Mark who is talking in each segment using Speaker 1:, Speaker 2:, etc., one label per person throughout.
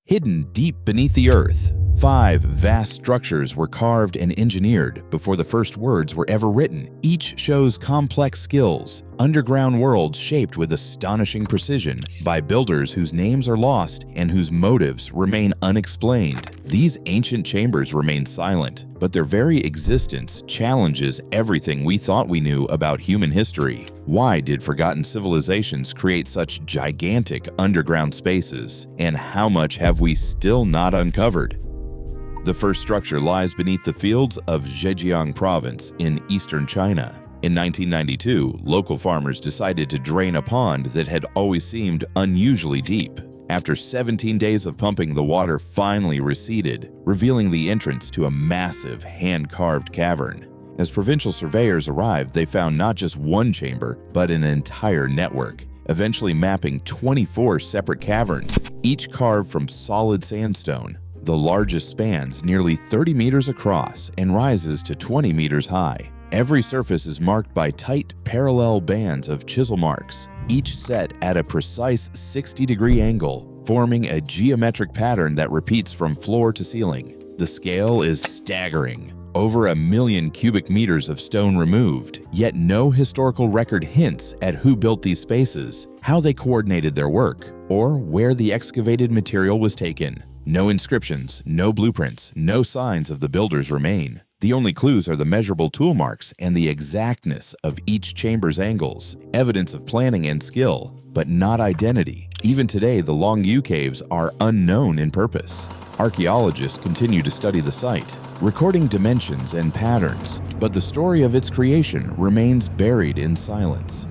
Speaker 1: Hidden deep beneath the earth, 5 vast structures were carved and engineered before the first words were ever written. Each shows complex skills, underground worlds shaped with astonishing precision by builders whose names are lost and whose motives remain unexplained. These ancient chambers remain silent, but their very existence challenges everything we thought we knew about human history. Why did forgotten civilizations create such gigantic underground spaces? And how much have we still not uncovered? The first structure lies beneath the fields of Zhejiang province in eastern China. In 1992, local farmers decided to drain a pond that had always seemed unusually deep. After 17 days of pumping, the water finally receded, revealing the entrance to a massive hand-carved cavern. As provincial surveyors arrived, they found not just one chamber, but an entire network, eventually mapping 24 separate caverns, each carved from solid sandstone. The largest spans nearly 30 meters across and rises to 20 meters high. Every surface is marked by tight, parallel bands of chisel marks, each set at a precise 60-degree angle, forming a geometric pattern that repeats from floor to ceiling. The scale is staggering. Over 1 million cubic meters of stone removed, yet no historical record hints at who built these spaces, how they coordinated their work, or where the excavated material was taken. No inscriptions, no blueprints, no signs of the builders remain. The only clues are the measurable tool marks and the exactness of each chamber's angles, evidence of planning and skill, but not identity. Even today, the Longyou caves are unknown in purpose. Archaeologists continue to study the site, recording dimensions and patterns, but the story of its creation remains buried in silence.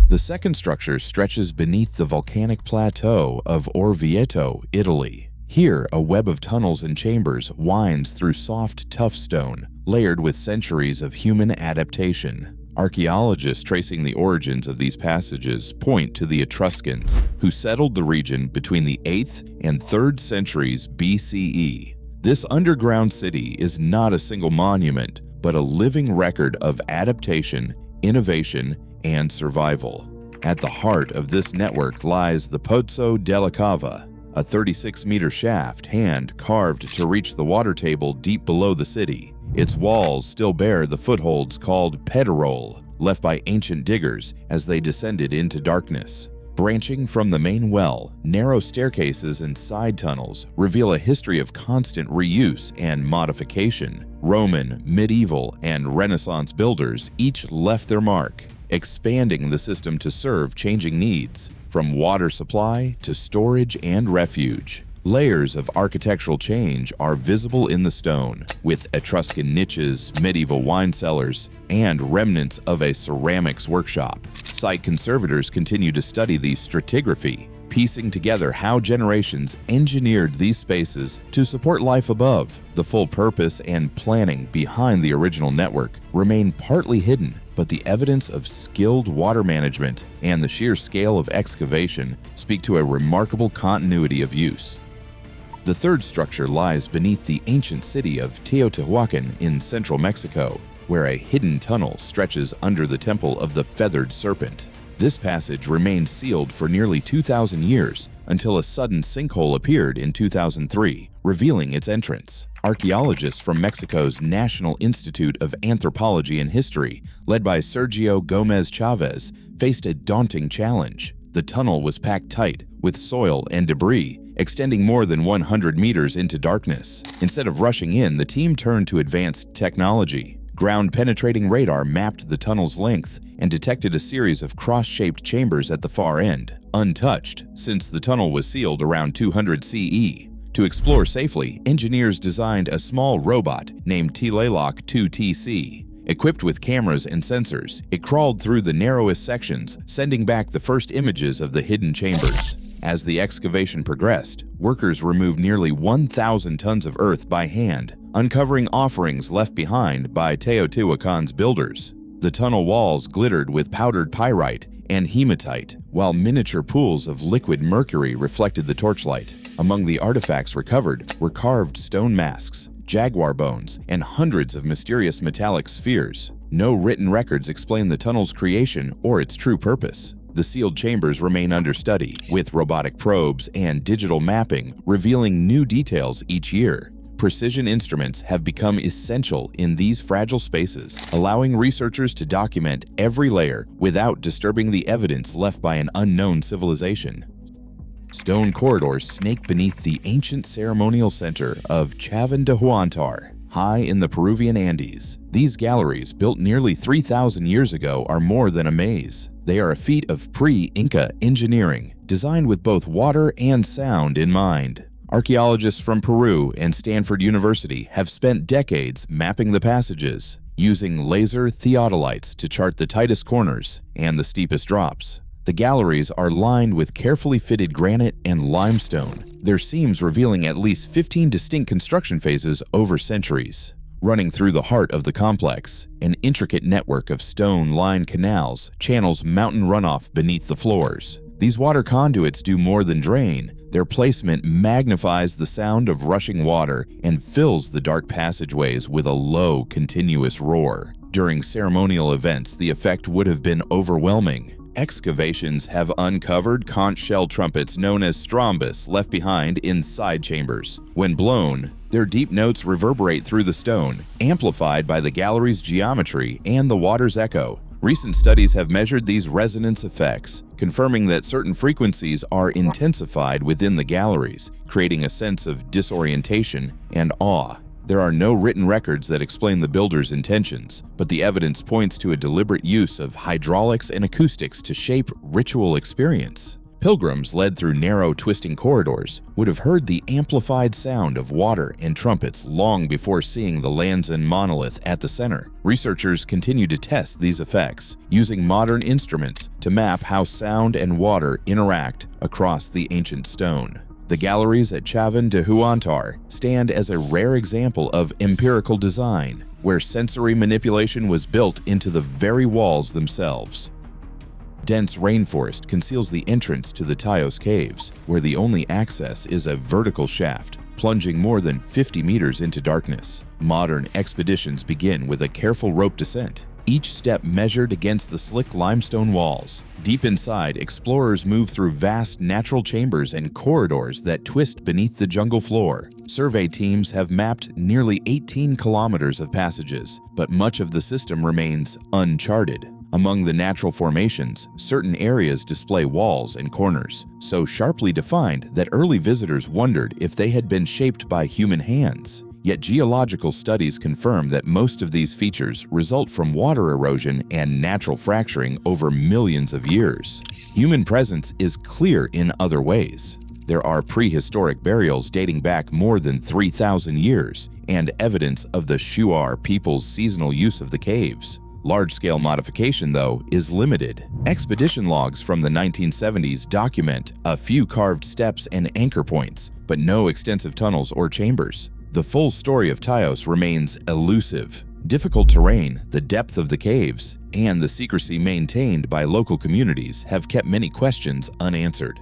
Speaker 1: The second structure stretches beneath the volcanic plateau of Orvieto, Italy. Here, a web of tunnels and chambers winds through soft, tough stone, layered with centuries of human adaptation. Archaeologists tracing the origins of these passages point to the Etruscans, who settled the region between the 8th and 3rd centuries BCE. This underground city is not a single monument, but a living record of adaptation, innovation, and survival. At the heart of this network lies the Pozzo della Cava, a 36-meter shaft hand-carved to reach the water table deep below the city. Its walls still bear the footholds called pedrole, left by ancient diggers as they descended into darkness. Branching from the main well, narrow staircases and side tunnels reveal a history of constant reuse and modification. Roman, medieval, and Renaissance builders each left their mark, expanding the system to serve changing needs, from water supply to storage and refuge. Layers of architectural change are visible in the stone, with Etruscan niches, medieval wine cellars, and remnants of a ceramics workshop. Site conservators continue to study the stratigraphy, piecing together how generations engineered these spaces to support life above. The full purpose and planning behind the original network remain partly hidden, but the evidence of skilled water management and the sheer scale of excavation speak to a remarkable continuity of use. The third structure lies beneath the ancient city of Teotihuacan in central Mexico, where a hidden tunnel stretches under the temple of the Feathered Serpent. This passage remained sealed for nearly 2,000 years until a sudden sinkhole appeared in 2003, revealing its entrance. Archaeologists from Mexico's National Institute of Anthropology and History, led by Sergio Gomez Chavez, faced a daunting challenge. The tunnel was packed tight with soil and debris, extending more than 100 meters into darkness. Instead of rushing in, the team turned to advanced technology. Ground-penetrating radar mapped the tunnel's length and detected a series of cross-shaped chambers at the far end, untouched since the tunnel was sealed around 200 CE. To explore safely, engineers designed a small robot named Tlaloc 2TC. Equipped with cameras and sensors, it crawled through the narrowest sections, sending back the first images of the hidden chambers. As the excavation progressed, workers removed nearly 1,000 tons of earth by hand, uncovering offerings left behind by Teotihuacan's builders. The tunnel walls glittered with powdered pyrite and hematite, while miniature pools of liquid mercury reflected the torchlight. Among the artifacts recovered were carved stone masks, jaguar bones, and hundreds of mysterious metallic spheres. No written records explain the tunnel's creation or its true purpose. The sealed chambers remain under study, with robotic probes and digital mapping revealing new details each year. Precision instruments have become essential in these fragile spaces, allowing researchers to document every layer without disturbing the evidence left by an unknown civilization. Stone corridors snake beneath the ancient ceremonial center of Chavín de Huántar, high in the Peruvian Andes. These galleries, built nearly 3,000 years ago, are more than a maze. They are a feat of pre-Inca engineering, designed with both water and sound in mind. Archaeologists from Peru and Stanford University have spent decades mapping the passages, using laser theodolites to chart the tightest corners and the steepest drops. The galleries are lined with carefully fitted granite and limestone, their seams revealing at least 15 distinct construction phases over centuries. Running through the heart of the complex, an intricate network of stone-lined canals channels mountain runoff beneath the floors. These water conduits do more than drain. Their placement magnifies the sound of rushing water and fills the dark passageways with a low, continuous roar. During ceremonial events, the effect would have been overwhelming. Excavations have uncovered conch shell trumpets known as strombus left behind in side chambers. When blown, their deep notes reverberate through the stone, amplified by the gallery's geometry and the water's echo. Recent studies have measured these resonance effects, confirming that certain frequencies are intensified within the galleries, creating a sense of disorientation and awe. There are no written records that explain the builder's intentions, but the evidence points to a deliberate use of hydraulics and acoustics to shape ritual experience. Pilgrims led through narrow, twisting corridors would have heard the amplified sound of water and trumpets long before seeing the Lanzan monolith at the center. Researchers continue to test these effects, using modern instruments to map how sound and water interact across the ancient stone. The galleries at Chavín de Huántar stand as a rare example of empirical design, where sensory manipulation was built into the very walls themselves. Dense rainforest conceals the entrance to the Taos Caves, where the only access is a vertical shaft, plunging more than 50 meters into darkness. Modern expeditions begin with a careful rope descent, each step measured against the slick limestone walls. Deep inside, explorers move through vast natural chambers and corridors that twist beneath the jungle floor. Survey teams have mapped nearly 18 kilometers of passages, but much of the system remains uncharted. Among the natural formations, certain areas display walls and corners, so sharply defined that early visitors wondered if they had been shaped by human hands. Yet geological studies confirm that most of these features result from water erosion and natural fracturing over millions of years. Human presence is clear in other ways. There are prehistoric burials dating back more than 3,000 years and evidence of the Shuar people's seasonal use of the caves. Large-scale modification, though, is limited. Expedition logs from the 1970s document a few carved steps and anchor points, but no extensive tunnels or chambers. The full story of Taos remains elusive. Difficult terrain, the depth of the caves, and the secrecy maintained by local communities have kept many questions unanswered.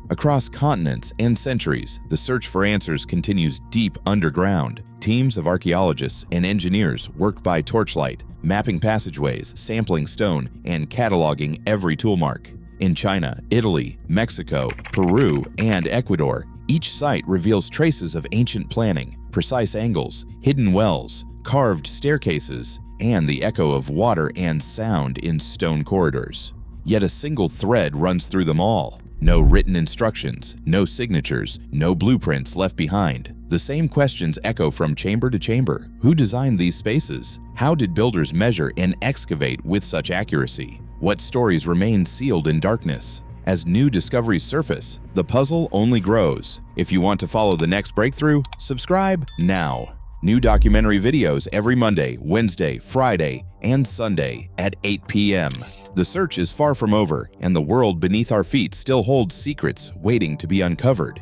Speaker 1: Across continents and centuries, the search for answers continues deep underground. Teams of archaeologists and engineers work by torchlight, mapping passageways, sampling stone, and cataloging every toolmark. In China, Italy, Mexico, Peru, and Ecuador, each site reveals traces of ancient planning, precise angles, hidden wells, carved staircases, and the echo of water and sound in stone corridors. Yet a single thread runs through them all. No written instructions, no signatures, no blueprints left behind. The same questions echo from chamber to chamber. Who designed these spaces? How did builders measure and excavate with such accuracy? What stories remain sealed in darkness? As new discoveries surface, the puzzle only grows. If you want to follow the next breakthrough, subscribe now. New documentary videos every Monday, Wednesday, Friday, and Sunday at 8 p.m. The search is far from over, and the world beneath our feet still holds secrets waiting to be uncovered.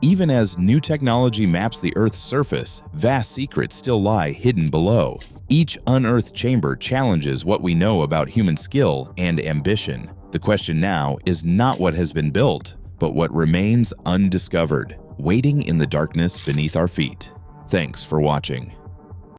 Speaker 1: Even as new technology maps the Earth's surface, vast secrets still lie hidden below. Each unearthed chamber challenges what we know about human skill and ambition. The question now is not what has been built, but what remains undiscovered, waiting in the darkness beneath our feet. Thanks for watching.